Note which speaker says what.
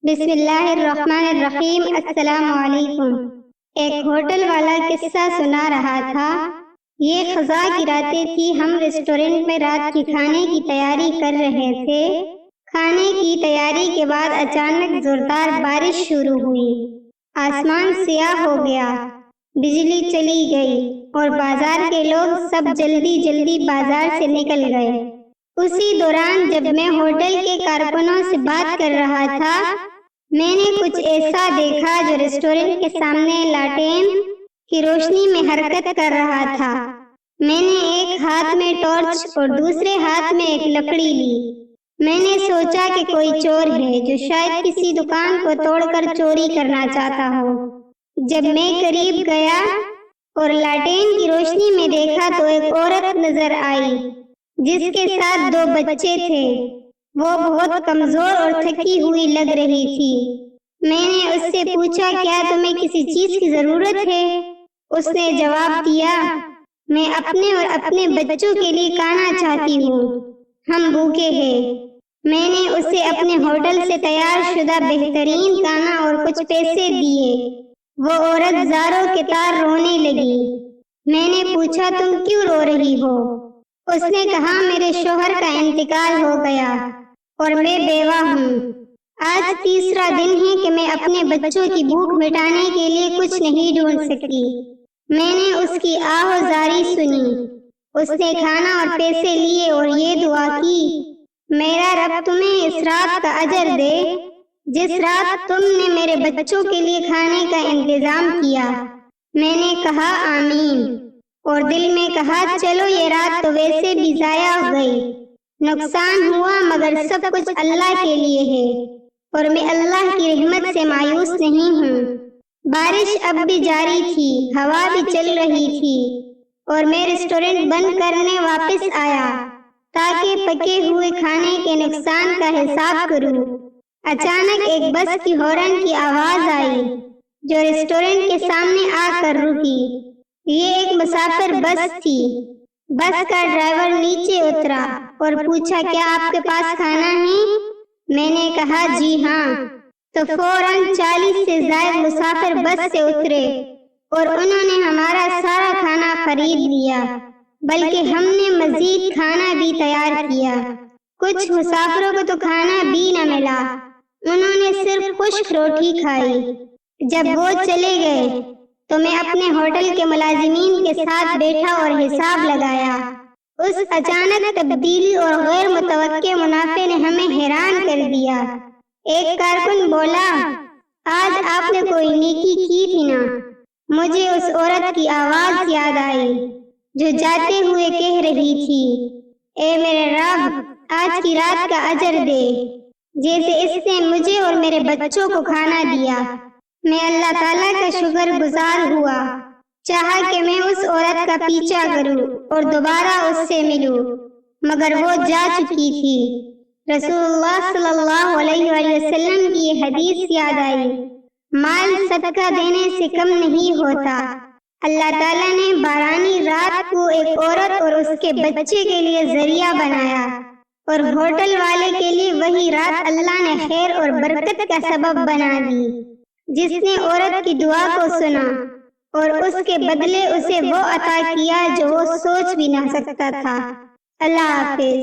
Speaker 1: بسم اللہ الرحمن الرحیم۔ السلام علیکم۔ ایک ہوٹل والا قصہ سنا رہا تھا۔ یہ خزاں کی راتیں تھی، ہم ریسٹورنٹ میں رات کی کھانے کی تیاری کر رہے تھے۔ کھانے کی تیاری کے بعد اچانک زوردار بارش شروع ہوئی۔ آسمان سیاہ ہو گیا، بجلی چلی گئی اور بازار کے لوگ سب جلدی جلدی بازار سے نکل گئے۔ اسی دوران جب میں ہوٹل کے کارکنوں سے بات کر رہا تھا، میں نے کچھ ایسا دیکھا جو ریسٹورنٹ کے سامنے لالٹین کی روشنی میں حرکت کر رہا تھا۔ میں نے ایک ہاتھ میں ٹارچ اور دوسرے ہاتھ میں ایک لکڑی لی۔ میں نے سوچا کہ کوئی چور ہے جو شاید کسی دکان کو توڑ کر چوری کرنا چاہتا ہو۔ جب میں قریب گیا اور لالٹین کی روشنی میں دیکھا تو ایک عورت نظر آئی جس کے ساتھ 2 بچے تھے۔ وہ بہت کمزور اور تھکی ہوئی لگ رہی تھی۔ میں نے اس سے پوچھا، کیا تمہیں کسی چیز کی ضرورت ہے؟ اس نے جواب دیا، میں اپنے اور اپنے بچوں کے لیے کھانا چاہتی ہوں، ہم بھوکے ہیں۔ میں نے اسے اپنے ہوٹل سے تیار شدہ بہترین کھانا اور کچھ پیسے دیے۔ وہ عورت زاروں کے طرح رونے لگی۔ میں نے پوچھا، تم کیوں رو رہی ہو؟ اس نے کہا، میرے شوہر کا انتقال ہو گیا اور میں بیوہ ہوں۔ آج تیسرا دن ہے کہ میں اپنے بچوں کی بھوک مٹانے کے لیے کچھ نہیں ڈھونڈ سکتی۔ میں نے اس کی آہ و زاری سنی۔ اس نے کھانا اور پیسے لیے اور یہ دعا کی، میرا رب تمہیں اس رات کا اجر دے جس رات تم نے میرے بچوں کے لیے کھانے کا انتظام کیا۔ میں نے کہا آمین، اور دل میں کہا، چلو یہ رات تو ویسے بھی ضائع ہو گئی، نقصان ہوا مگر سب کچھ اللہ کے لیے ہے اور میں اللہ کی رحمت سے مایوس نہیں ہوں۔ بارش اب بھی جاری تھی، ہوا بھی چل رہی تھی اور میں ریسٹورنٹ بند کرنے واپس آیا تاکہ پکے ہوئے کھانے کے نقصان کا حساب کروں۔ اچانک ایک بس کی ہارن کی آواز آئی جو ریسٹورنٹ کے سامنے آ کر رکی۔ یہ ایک مسافر بس تھی۔ بس کا ڈرائیور نیچے اترا اور پوچھا، کیا آپ کے پاس کھانا ہے؟ میں نے کہا، جی ہاں۔ تو فوراً 40 سے زائد مسافر بس سے اترے اور انہوں نے ہمارا سارا کھانا خرید لیا، بلکہ ہم نے مزید کھانا بھی تیار کیا۔ کچھ مسافروں کو تو کھانا بھی نہ ملا، انہوں نے صرف خشک روٹی کھائی۔ جب وہ چلے گئے تو میں اپنے ہوٹل کے ملازمین کے ساتھ بیٹھا اور حساب لگایا۔ اس اچانک تبدیلی اور غیر متوقع منافع نے ہمیں حیران کر دیا۔ ایک کارکن بولا، آج آپ نے کوئی نیکی کی تھی نا؟ مجھے اس عورت کی آواز یاد آئی جو جاتے ہوئے کہہ رہی تھی، اے میرے رب، آج کی رات کا اجر دے جیسے اس نے مجھے اور میرے بچوں کو کھانا دیا۔ میں اللہ تعالیٰ کا شکر گزار ہوا، چاہا کہ میں اس عورت کا پیچھا کروں اور دوبارہ اس سے ملوں، مگر وہ جا چکی تھی۔ رسول اللہ صلی اللہ علیہ وآلہ وسلم کی یہ حدیث یاد آئی، مال صدقہ دینے سے کم نہیں ہوتا۔ اللہ تعالیٰ نے بارانی رات کو ایک عورت اور اس کے بچے کے لیے ذریعہ بنایا، اور ہوٹل والے کے لیے وہی رات اللہ نے خیر اور برکت کا سبب بنا دی۔ جس نے عورت کی دعا کو سنا اور اس کے بدلے اسے وہ عطا کیا جو وہ سوچ بھی نہ سکتا تھا۔ اللہ حافظ۔